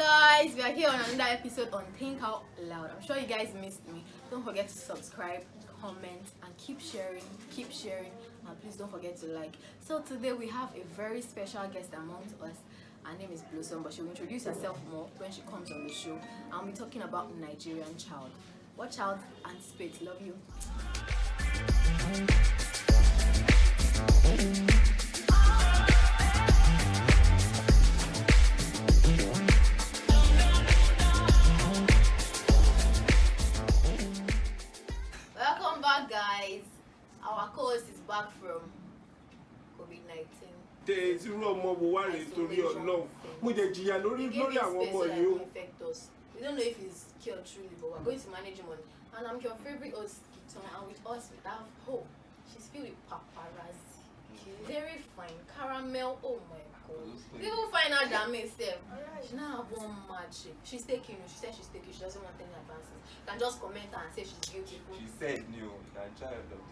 guys, we are here on another episode on Think Out Loud. I'm sure you guys missed me. Don't forget to subscribe, comment, and keep sharing, and please don't forget to like. So today we have a very special guest amongst us. Her name is Blossom, but she'll introduce herself more when she comes on the show. And we're talking about Nigerian Child. Watch out and spit. Love you. Welcome back, guys. Our co-host is back from COVID-19. There's ọmọ wo wá rèé torí Ọlọ́run mo jẹ jìyà lórí àwọn ọmọ yìí o. We don't know if he's cured truly, but we're going to manage him on. And I'm your favorite host, Giton, and with us we have Hope. She's filled with paparazzi. Very fine. Caramel. Oh my god. People find out that me self. She now have one match. She's taking. She said she's taking. She doesn't want any advances. You can just comment and say she's beautiful. She said no, you can try it though.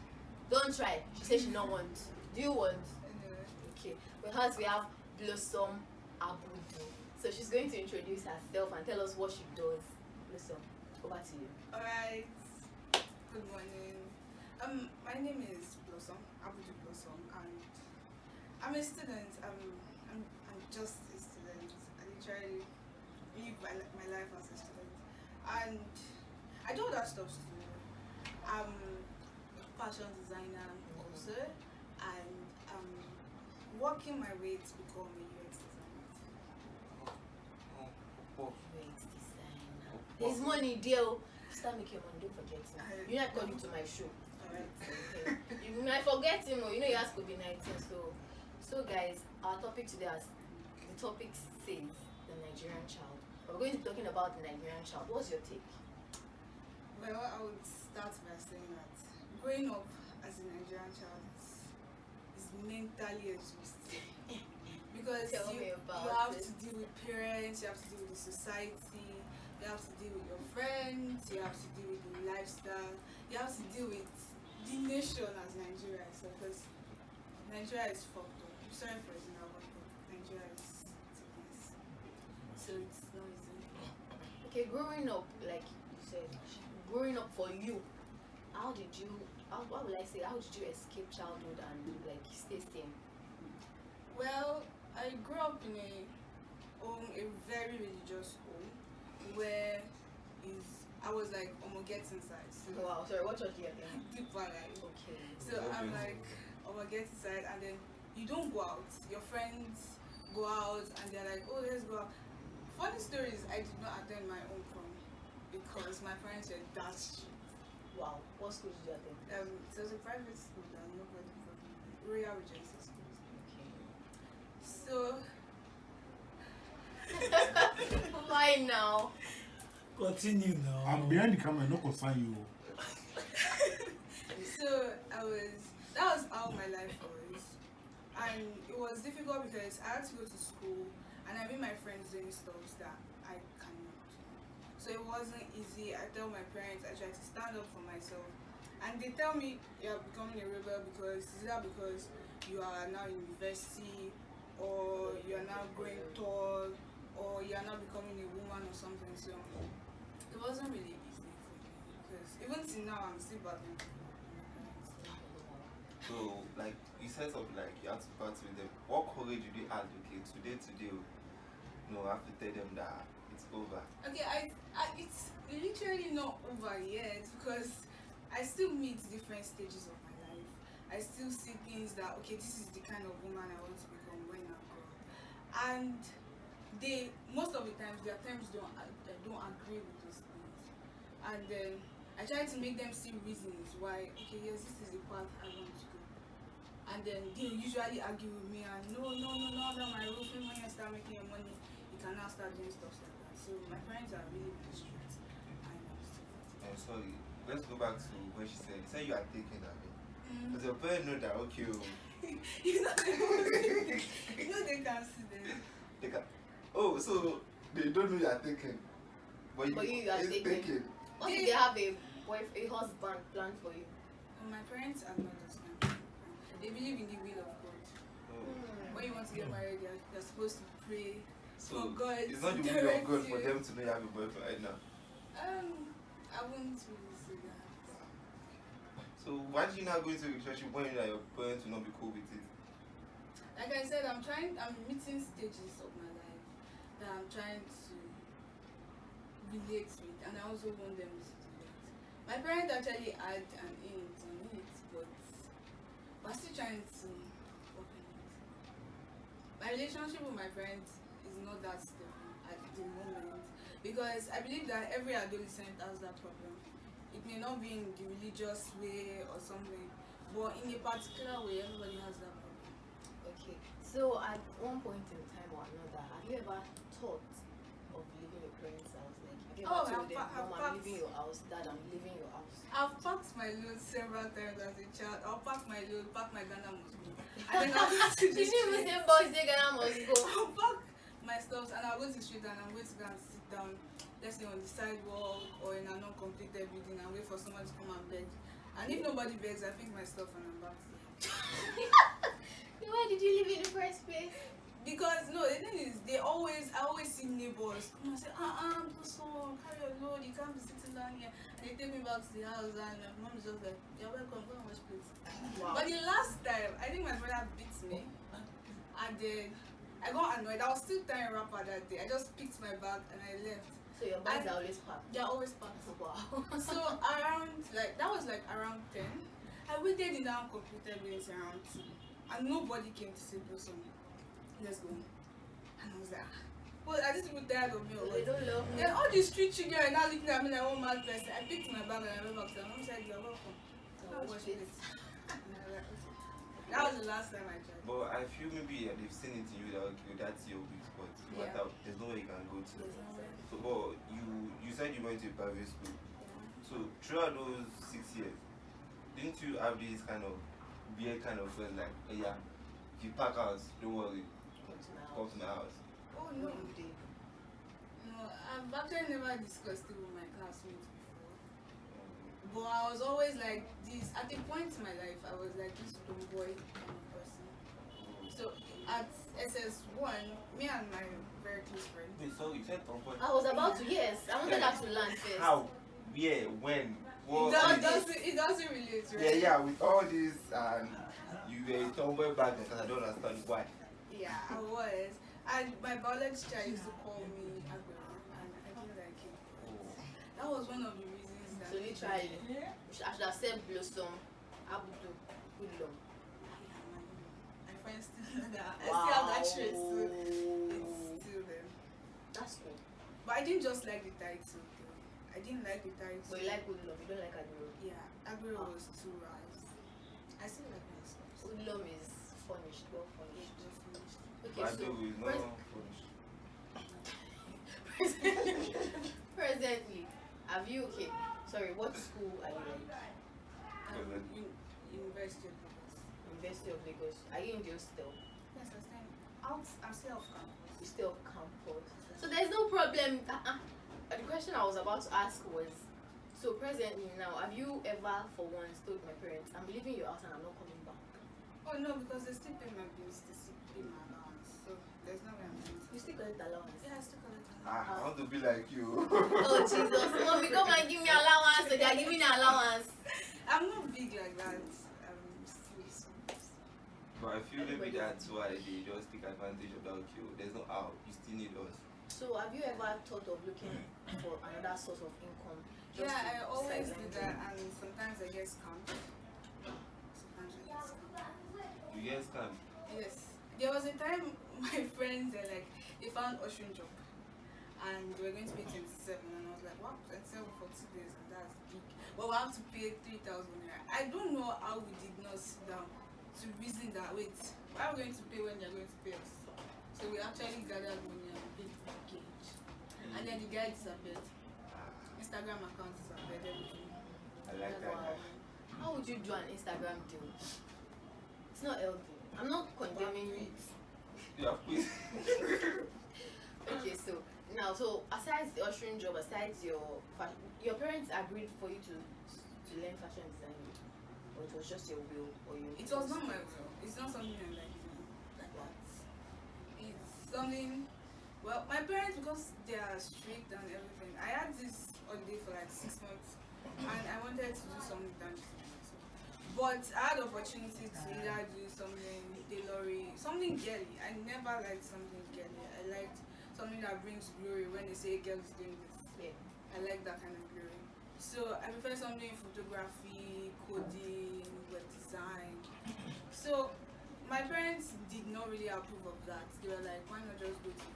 Don't try. She said she don't want. Do you want? Okay. With us we have Blossom Abudu. So she's going to introduce herself and tell us what she does. Blossom, over to you. Alright. Good morning. My name is Blossom Abudu Blossom, and I'm a student. I'm just a student. I literally live my life as a student, and I do other stuff too. I'm a fashion designer also, and I'm working my way to become a UX designer. UX designer. There's money, deal. Start making money. Don't forget him. You're not coming to my show. Alright. Okay. You might forget him, or you know he has COVID-19. So guys, our topic today is the topic says the Nigerian child. We're going to be talking about the Nigerian child. What's your take? Well, I would start by saying that growing up as a Nigerian child is mentally exhausting. Because Tell me you about have it. to deal with parents, you have to deal with the society, you have to deal with your friends, you have to deal with the lifestyle, you have to deal with the nation as Nigeria itself, because Nigeria is fucked up. I'm sorry for using that word, but Nigeria is sickness. So it's not easy. Okay, growing up, like you said, growing up for you, how did you escape childhood and like stay sane? Well, I grew up in a very religious home where I was like, get inside. So Wow, sorry, what church do you attend? deep one, like, Okay. so I'm like, get inside, and then you don't go out. Your friends go out, and they're like, oh, let's go out. Funny story is, I did not attend my own prom because my parents were that strict. Wow. What school did you attend? It was a private school that nobody fucking Royal Regency School. So Why now? Continue now. I'm behind the camera, no concern you. So that was how my life was, and it was difficult because I had to go to school and I made my friends doing stuff that I cannot do. So it wasn't easy. I tell my parents, I try to stand up for myself, and they tell me you're becoming a rebel because you are now in university, or you are now growing tall, or you are now becoming a woman or something. So it wasn't really easy for me because even till now I'm still battling. So, like, you said something like you have to battle with them. What courage did you advocate today? I have to tell them that it's over. Okay, it's literally not over yet because I still meet different stages of my life. I still see things that, okay, this is the kind of woman I want to become when I grow up. And most of the times, their parents don't agree with those things. And then I try to make them see reasons why, okay, yes, this is the path I want to go. And then they usually argue with me and no, under my roof, when you start making your money, you can now start doing stuff like that. So my parents are really strict. I'm sorry. Let's go back to when she said you are taking that. Because your parents know that, okay. you know they can see them. They can. Oh, so they don't know you are taking. But you are taking. What if they have a husband planned for you? My parents are not just my They believe in the will of God. When you want to get married, you're supposed to pray So God it's not the to will of direct God for you. them to know you have a boyfriend right now. I wouldn't really say that. So why did you not go into a relationship when you know your parents will not be cool with it? Like I said, I'm meeting stages of my life that I'm trying to relate with, and I also want them to do it. My parents actually had an in on it, but we're still trying to work on it. My relationship with my parents is not that stable at the moment because I believe that every adolescent has that problem. It may not be in the religious way or something, but in a particular way, everybody has that problem. Okay. So at one point in time or another, have you ever thought of leaving your parents' house? Like, have you ever told them, Mom, I'm leaving your house, Dad, I'm leaving your house? I've packed my load several times as a child. I'll pack my load, pack my Ghana must go. And then I'll go to the She didn't even street. say boys, they Ghana must go. I'll pack my stuff and I'll go to the street and I'm going to go and sit down, let's say on the sidewalk or in an uncompleted building and wait for someone to come and beg. And if nobody begs, I pick my stuff and I'm back to them. Why did you leave in the first place? Because no, the thing is, I always see neighbors come and say, so carry your load, you can't be sitting down here. And they take me back to the house and mom is just like, you're welcome, go and wash plates. Wow. But the last time, I think my brother beat me, and then I got annoyed. I was still tying wrapper that day. I just picked my bag and I left. So your bags are always packed? They're always packed. Wow. So that was around 10. I waited in that computer building around 2, and nobody came to say, Blossom, let's go. And I was like, well, are these people tired of me or They what? don't love me. Then all these street children are now looking at me like one mad person. I picked my bag and I went back to them. Mom said, you're welcome. Oh, Wash shit. it. And I was like, okay. That was the last time I tried. But I feel maybe they've seen it in you that okay, that's your weak spot. No Yeah. matter, there's nowhere you can go to. There's no way. So, but you said you went to a private school. Yeah. So throughout those 6 years, didn't you have these kind of weird kind of friends like, hey, yeah, if you pack out, don't worry, Come to my come house. to my house. Oh No, no. you did. No, I've actually never discussed it with my classmates before. But I was always like this. At a point in my life, I was like this tomboy kind of person. So at SS1, me and my very close friend. Wait, sorry, you said tomboy. I was about to, yes. I wanted that to land first. How? Where? When? What? It doesn't relate, right? Yeah, yeah, with all this and you were a tomboy back then because I don't understand why. Yeah, I was. And my biology teacher used to call me Agbero, and I didn't like it. That was one of the reasons that. So literally, I should have said Blossom, Abudu, Hoodlum. My friends still know that. I still have that trait, so it's still there. That's cool. But I didn't just like the title, though. I didn't like the title. But you like Hoodlum, you don't like Agbero. Yeah, Agbero was too rise. I still like myself. Hoodlum is furnished, well furnished. Okay, I so do is not finish. presently, have you, okay, sorry, what school are you in? University of Lagos. University of Lagos. Are you in the hostel? Yes, I'm still off campus. You stay off campus. So there's no problem. The question I was about to ask was, so presently now, have you ever for once told my parents, I'm leaving your house and I'm not coming back? Oh no, because they still pay my bills, they still pay my allowance. So there's no way I'm going to. You still collect allowance? Yeah, I still collect allowance. I want to be like you. Oh Jesus, mommy, come and give me allowance. So they are giving me allowance. I'm not big like that. I'm still small. But I feel maybe that's why they just take advantage of that. Okay, there's no out. You still need us. So have you ever thought of looking for another source of income? Yeah, I always do sideline that, and sometimes I get scammed. Sometimes I get scammed. You get scammed. Yes. There was a time my friends they found ocean job, and they were going to pay 27, and I was like, wow, 27 for 2 days, and that's big. But we have to pay 3,000 naira. I don't know how we did not sit down to reason that wait, why are we going to pay when they're going to pay us? So we actually gathered money and paid the package, and then the guy disappeared. Instagram account disappeared, everything. I like that Wow. guy. How would you do an Instagram deal? It's not healthy. I'm not condemning it. Yeah, please. Okay, so now, so aside the ushering job, aside your parents agreed for you to learn fashion design, or it was just your will, or you? It was not my will. It's not something I like doing like that. It's something Well, my parents, because they are strict and everything, I had this holiday for like 6 months, and I wanted to do something tangible. But I had the opportunity to either do something tailoring, something girly. I never liked something girly. I liked something that brings glory when they say girl is doing this. Yeah. I like that kind of glory. So I prefer something in photography, coding, web design. So my parents did not really approve of that. They were like, why not just go to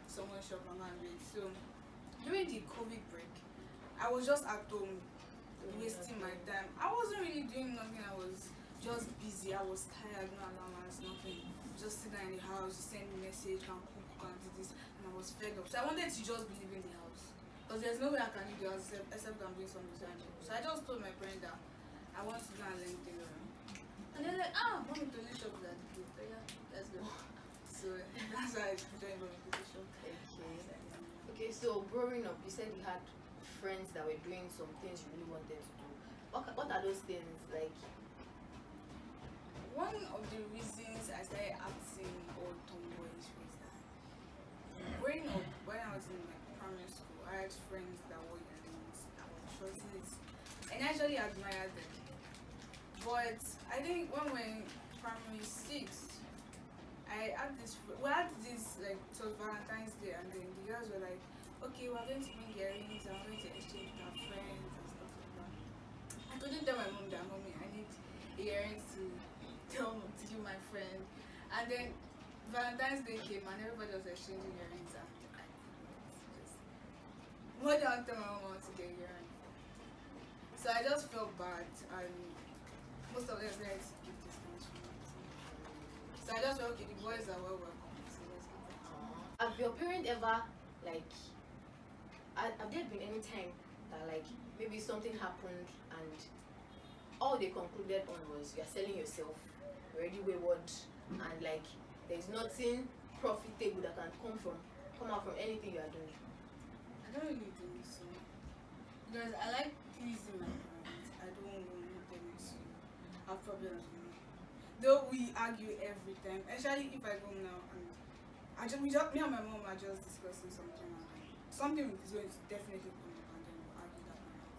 someone's shop and go and do it? So during the COVID break, I was just at home wasting my time. I wasn't really doing nothing. I was just busy. I was tired, no allowance, nothing. Just sit down in the house, send me message, can cook, can do this, and I was fed up. So I wanted to just be leaving the house because there's no way I can leave the house except I'm doing something. So I just told my parents that I want to go and learn tailoring. And they're like, mommy, to leave shop that good. So yeah, let's go. So that's why I joined the shop. Okay, so growing up, you said you had friends that were doing some things you really wanted to do. What are those things like? One of the reasons I started acting all tomboyish was that growing up, when I was in like primary school, I had friends that wore earrings, that wore dresses, and I actually admired them. But I think when we were in primary 6, I had this, we had this, like, it was Valentine's Day, and then the girls were like, okay, we're going to bring earrings, and we're going to exchange with our friends and stuff like that. I couldn't tell my mom that, mommy, I need earrings to give my friend. And then Valentine's Day came, and everybody was exchanging earrings, and I just, what do I tell my mom to get earrings? So I just felt bad, and most of them said to give distance from me. So I just felt, okay, the boys are well welcome, so let's go back. Have your parent ever like? Have there been any time that like maybe something happened and all they concluded on was you're selling yourself, you're already wayward, and like there's nothing profitable that can come out from anything you are doing? I don't really think so. Because I like pleasing my parents. I don't want them to have problems with me. Though we argue every time, especially if I go now and me and my mom are just discussing something is going to definitely come up and then we'll argue that one out.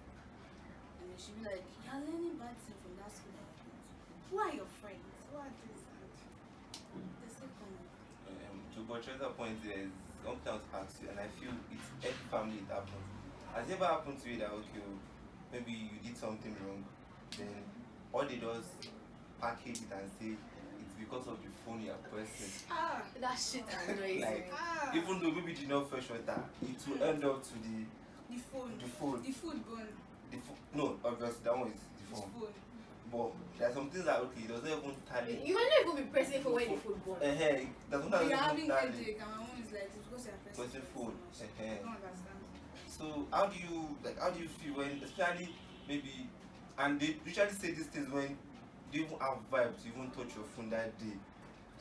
And then she'll be like, you're learning bad things from that school that I went to. Who are your friends? Who are this? And they still come up. To buttress that point, there is something I want to ask you, and I feel it's every family it happens. Has it ever happened to you that, okay, maybe you did something wrong, then all they do is package it and say it's because of the phone you're pressing? That shit annoys Like, me. even though maybe you did not fresh water, it will end up to the phone. The phone. The food gone. No, obviously that one is the It's phone. phone. But there are some things that, okay, it doesn't even tally. You might not even be pressing for when the food burn. That's not You're even having tally. headache and my mom is like, it's because you're Pressing phone. so much. I don't understand. So how do you feel when, especially maybe, and they usually say these things when they even have vibe to even touch your phone that day.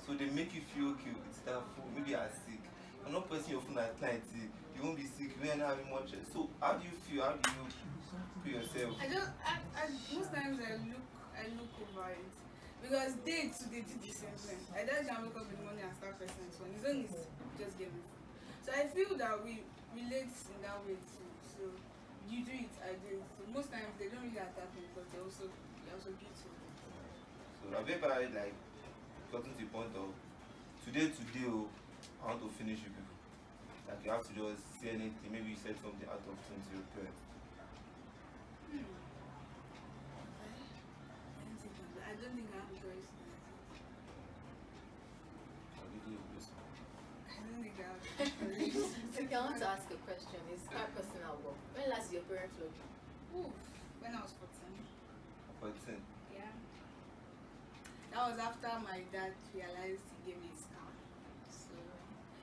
So they make you feel, okay, it's that phone, maybe you're sick. You're not pressing your phone at client, you won't be sick, you ain't having much. So how do you feel? How do you feel yourself? Most times I look over it. Because they did the same thing. I just can wake up in the morning and start pressing this one. It's only just get me food. So I feel that we relate in that way too. So you do it, I do it. So most times they don't really attack me because they also beautiful. So have you ever like gotten to the point of today, I want to finish you people? Like you have to just say anything, maybe you said something out of tune to your parents. I don't think I have a choice. Or did you just- I don't think I have a choice. Okay, I want to ask a question. It's quite personal, but when last your parents flogged you? Oof, when I was 14. 14. Yeah. That was after my dad realized he gave me a scar. So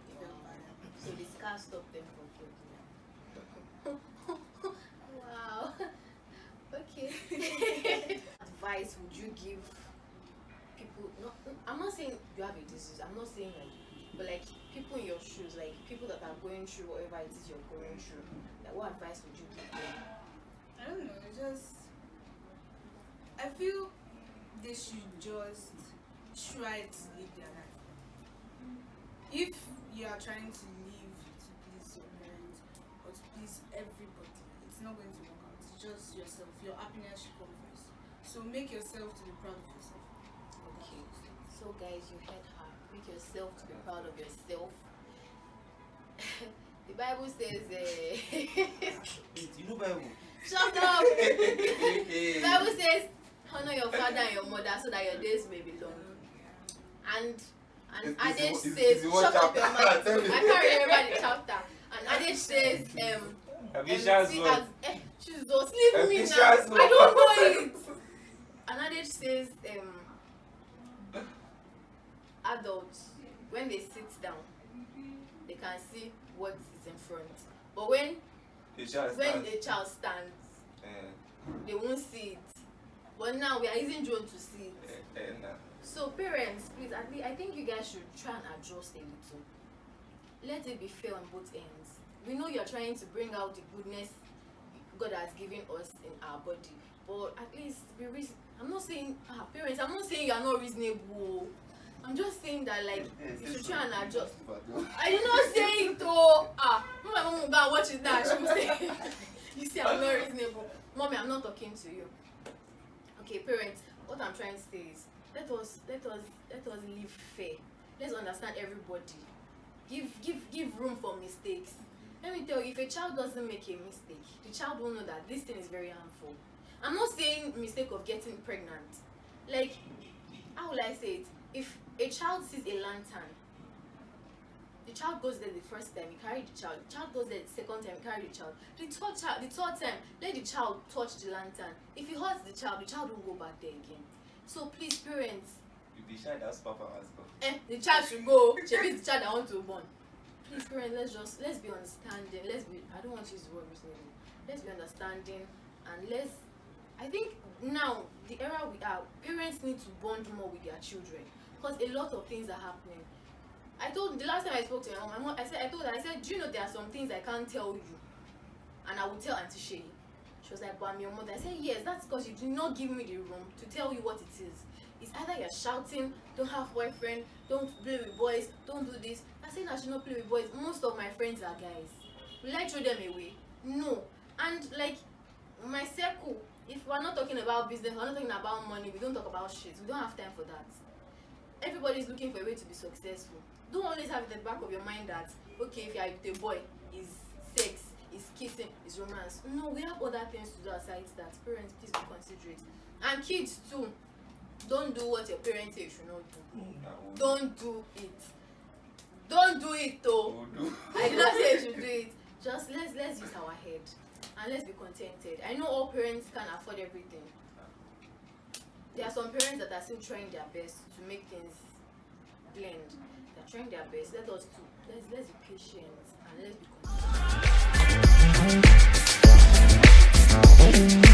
he felt bad. So the scar stopped them from flogging you. Wow. Okay. Advice would you give people? No, I'm not saying you have a disease. I'm not saying like, but like people in your shoes, like people that are going through whatever it is you're going through. Like, what advice would you give them? I don't know, I feel they should just try to live their life. If you are trying to live to please your parents or to please everybody, it's not going to work out. It's just yourself. Your happiness should come first. So make yourself to be proud of yourself. Okay. So guys, you heard her. Make yourself to be proud of yourself. The Bible says, You know Bible? shut up. The Bible says, honor your father and your mother so that your days may be long. And Adage says, shut up your mouth. I can't remember the chapter. And Adage says, Jesus, leave me now. I don't know it. And Adage says, adults, when they sit down, they can see what is in front. But when a child stands, they won't see it. But now we are using drone to see it. So parents, please, I think you guys should try and adjust a little. Let it be fair on both ends. We know you're trying to bring out the goodness God has given us in our body, but at least be reasonable. I'm not saying parents, I'm not saying you're not reasonable. I'm just saying that like you should try and adjust. I did not say it though. My mom will go and watch it now. She will say, you see, I'm not reasonable. Mommy, I'm not talking to you. Okay, parents, what I'm trying to say is let us live fair. Let's understand everybody. Give room for mistakes. Let me tell you, if a child doesn't make a mistake, the child will know that this thing is very harmful. I'm not saying mistake of getting pregnant. Like, how will I say it? If a child sees a lantern, the child goes there the first time, he carried the child. The child goes there the second time, he carried the child. The third time, let the child touch the lantern. If he hurts the child won't go back there again. So please, parents. If the child has papa has go. The child should go. She is the child that want to born. Please, parents, let's be understanding. I don't want to use the word reasonable. Let's be understanding and I think now the era we are, parents need to bond more with their children because a lot of things are happening. The last time I spoke to my mom, I said, do you know there are some things I can't tell you? And I will tell Auntie Shay. She was like, but I'm your mother. I said, yes, that's because you did not give me the room to tell you what it is. It's either you're shouting, don't have boyfriend, don't play with boys, don't do this. I said I should not play with boys. Most of my friends are guys. Will I throw them away? No. And like my circle, if we're not talking about business, we're not talking about money, we don't talk about shit. We don't have time for that. Everybody's looking for a way to be successful. Don't always have it at the back of your mind that, okay, if you're with a boy, is sex, is kissing, is romance. No, we have other things to do aside that. Parents, please be considerate. And kids too, don't do what your parents say you should not do. Don't do it. Don't do it though. I did not say you should do it. Just let's use our head and let's be contented. I know all parents can't afford everything. There are some parents that are still trying their best to make things blend. They're trying their best. Let us too. Let's be patient and let's be contented.